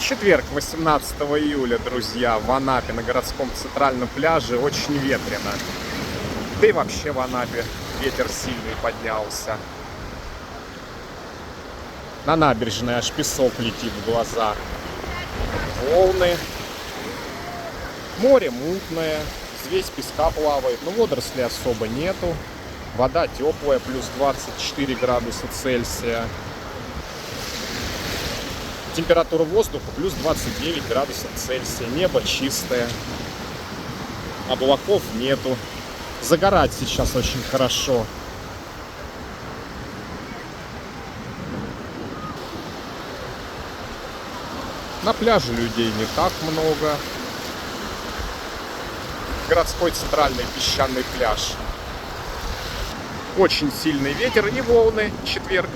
Четверг, 18 июля, друзья, в Анапе на городском центральном пляже очень ветрено. Да и вообще в Анапе ветер сильный поднялся. На набережной аж песок летит в глаза. Волны. Море мутное. Взвесь песка плавает, но водорослей особо нету. Вода теплая, плюс 24 градуса Цельсия. Температура воздуха плюс 29 градусов Цельсия. Небо чистое. Облаков нету. Загорать сейчас очень хорошо. На пляже людей не так много. Городской центральный песчаный пляж. Очень сильный ветер и волны. Четверг.